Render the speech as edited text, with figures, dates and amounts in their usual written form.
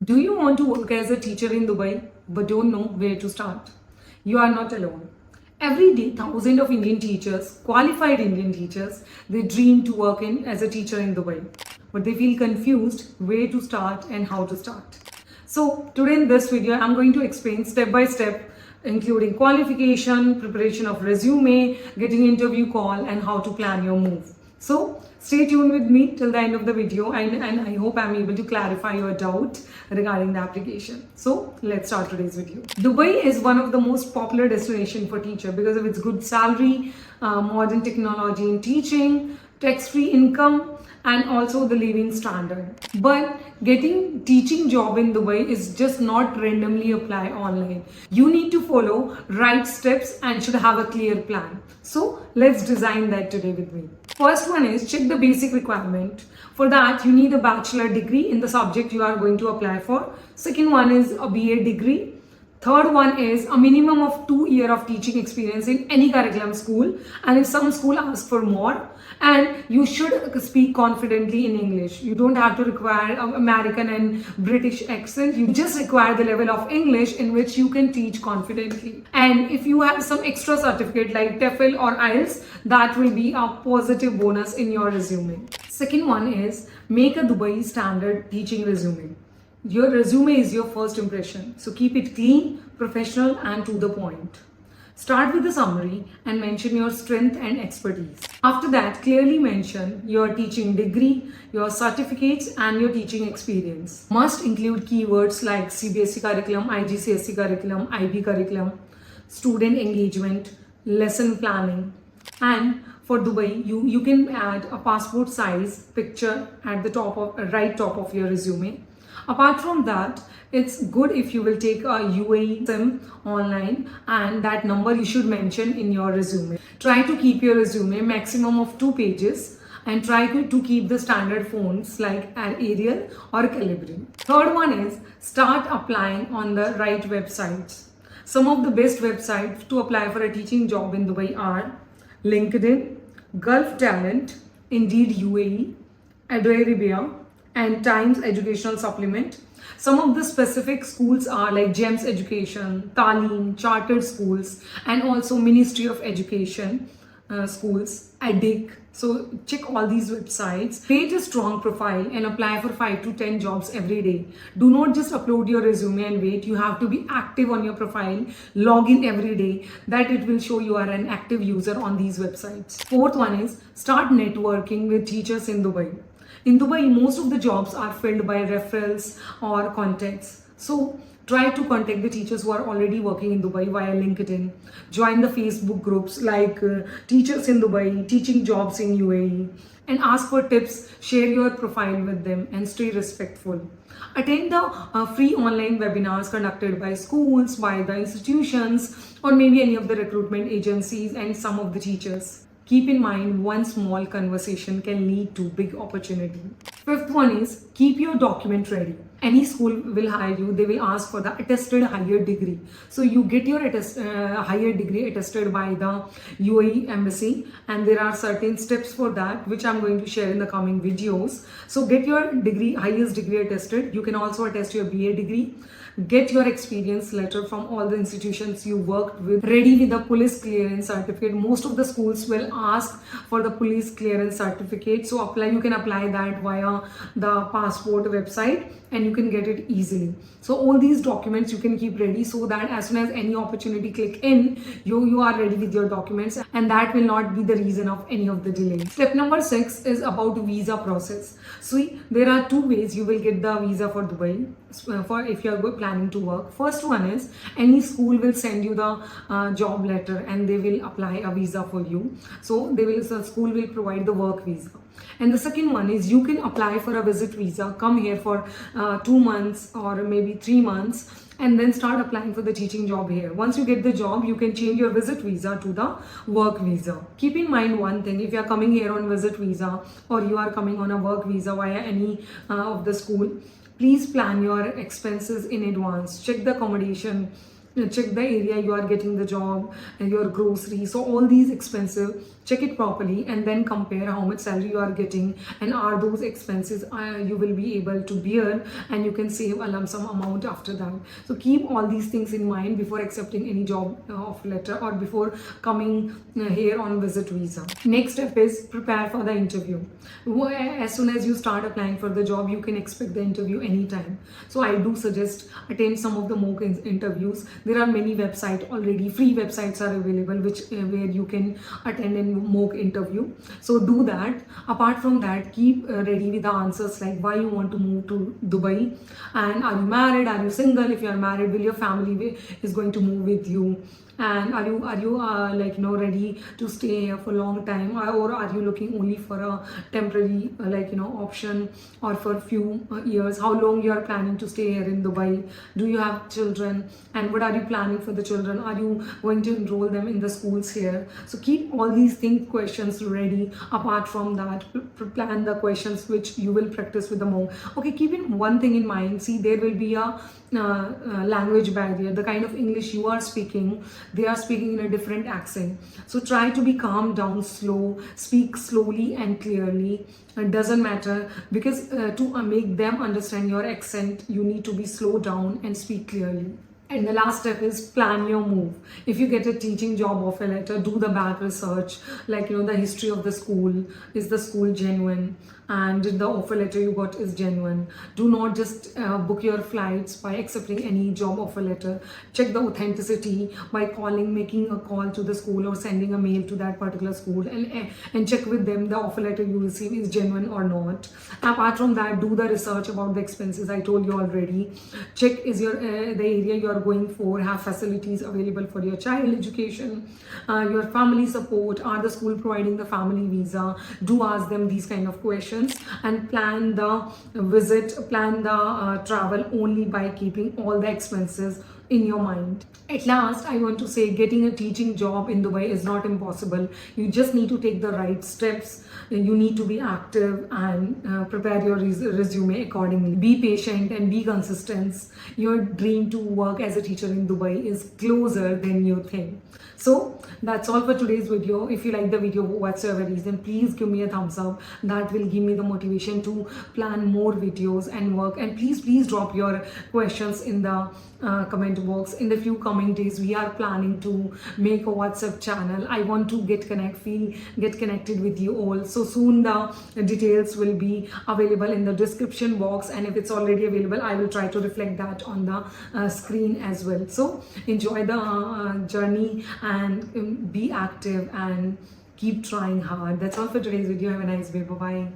Do you want to work as a teacher in Dubai but don't know where to start? You are not alone. Every day, thousands of Indian teachers, qualified Indian teachers, they dream to work as a teacher in Dubai, but they feel confused where to start and how to start. So today in this video, I'm going to explain step by step, including qualification, preparation of resume, getting interview call, and how to plan your move. So stay tuned with me till the end of the video, and I hope I'm able to clarify your doubt regarding the application. So let's start today's video. Dubai is one of the most popular destination for teacher because of its good salary, modern technology in teaching, tax-free income, and also the living standard. But getting teaching job in Dubai is just not randomly apply online. You need to follow right steps and should have a clear plan. So let's design that today with me. First one is check the basic requirement. For that, you need a bachelor degree in the subject you are going to apply for. Second one is a BA degree. Third one is a minimum of 2 years of teaching experience in any curriculum school, and if some school asks for more, and you should speak confidently in English. You don't have to require American and British accent. You just require the level of English in which you can teach confidently. And if you have some extra certificate like TEFL or IELTS, that will be a positive bonus in your resume. Second one is make a Dubai standard teaching resume. Your resume is your first impression, so keep it clean, professional, and to the point. Start with a summary and mention your strength and expertise. After that, clearly mention your teaching degree, your certificates, and your teaching experience. Must include keywords like CBSE curriculum, IGCSE curriculum, IB curriculum, student engagement, lesson planning, and for Dubai, you can add a passport size picture at the right top of your resume. Apart from that, it's good if you will take a UAE SIM online, and that number you should mention in your resume. Try to keep your resume maximum of 2 pages and try to keep the standard fonts like an Arial or Calibri. Third one is start applying on the right websites. Some of the best websites to apply for a teaching job in Dubai are LinkedIn, Gulf Talent, Indeed UAE, Ado Arabia, and Times Educational Supplement. Some of the specific schools are like GEMS Education, Talim, Chartered Schools, and also Ministry of Education schools, ADIC. So check all these websites. Create a strong profile and apply for 5 to 10 jobs every day. Do not just upload your resume and wait. You have to be active on your profile, log in every day. That it will show you are an active user on these websites. Fourth one is start networking with teachers in Dubai. In Dubai, most of the jobs are filled by referrals or contacts. So try to contact the teachers who are already working in Dubai via LinkedIn. Join the Facebook groups like Teachers in Dubai, Teaching Jobs in UAE, and ask for tips. Share your profile with them and stay respectful. Attend the free online webinars conducted by schools, by the institutions, or maybe any of the recruitment agencies and some of the teachers. Keep in mind, one small conversation can lead to big opportunity. Fifth one is keep your document ready. Any school will hire you, they will ask for the attested higher degree. So you get your higher degree attested by the UAE embassy, and there are certain steps for that which I'm going to share in the coming videos. So get your degree, highest degree attested. You can also attest your BA degree. Get your experience letter from all the institutions you worked with, ready with the police clearance certificate. Most of the schools will ask for the police clearance certificate, so you can apply that via the passport website and you can get it easily. So all these documents you can keep ready so that as soon as any opportunity click in, you are ready with your documents, and that will not be the reason of any of the delay. Step number 6 is about visa process. So there are 2 ways you will get the visa for Dubai for if you are planning to work. First one is any school will send you the job letter and they will apply a visa for you. So the school will provide the work visa. And the second one is you can apply for a visit visa, come here for 2 months or maybe 3 months, and then start applying for the teaching job here. Once you get the job, you can change your visit visa to the work visa. Keep in mind one thing: if you are coming here on visit visa or you are coming on a work visa via any of the school, please plan your expenses in advance. Check the accommodation check the area you are getting the job and your groceries, so all these expenses, check it properly and then compare how much salary you are getting and are those expenses you will be able to bear, and you can save a lump sum amount after that. So keep all these things in mind before accepting any job offer letter or before coming here on visit visa. Next step is prepare for the interview. As soon as you start applying for the job, you can expect the interview anytime. So I do suggest attend some of the mock interviews. There are many websites already, free websites are available which where you can attend a mock interview. So do that. Apart from that, keep ready with the answers like why you want to move to Dubai, and are you married, are you single? If you are married, will your family is going to move with you? And are you like ready to stay here for a long time, or are you looking only for a temporary option or for a few years? How long you are planning to stay here in Dubai? Do you have children, and what are you planning for the children? Are you going to enroll them in the schools here? So keep all these questions ready. Apart from that, plan the questions which you will practice with the mock. Okay, keeping one thing in mind, see, there will be a language barrier. The kind of English you are speaking, they are speaking in a different accent. So try to be calm down, slow, speak slowly and clearly. It doesn't matter, because to make them understand your accent, you need to be slow down and speak clearly. And the last step is plan your move. If you get a teaching job offer letter, do the back research, like the history of the school. Is the school genuine? And did the offer letter you got is genuine? Do not just book your flights by accepting any job offer letter. Check the authenticity by making a call to the school or sending a mail to that particular school, and check with them the offer letter you receive is genuine or not. Apart from that, do the research about the expenses I told you already. Check is your the area you are going for have facilities available for your child education, your family support, are the school providing the family visa? Do ask them these kind of questions, and plan the visit, plan the travel only by keeping all the expenses in your mind. At last, I want to say getting a teaching job in Dubai is not impossible. You just need to take the right steps. You need to be active and prepare your resume accordingly. Be patient and be consistent. Your dream to work as a teacher in Dubai is closer than you think. So that's all for today's video. If you like the video for whatsoever reason, please give me a thumbs up. That will give me the motivation to plan more videos and work. And please drop your questions in the comment box. In the few coming days, we are planning to make a WhatsApp channel. I want to get connected with you all. So soon the details will be available in the description box, and if it's already available, I will try to reflect that on the screen as well. So enjoy the journey and be active and keep trying hard. That's all for today's video. Have a nice day. Bye bye.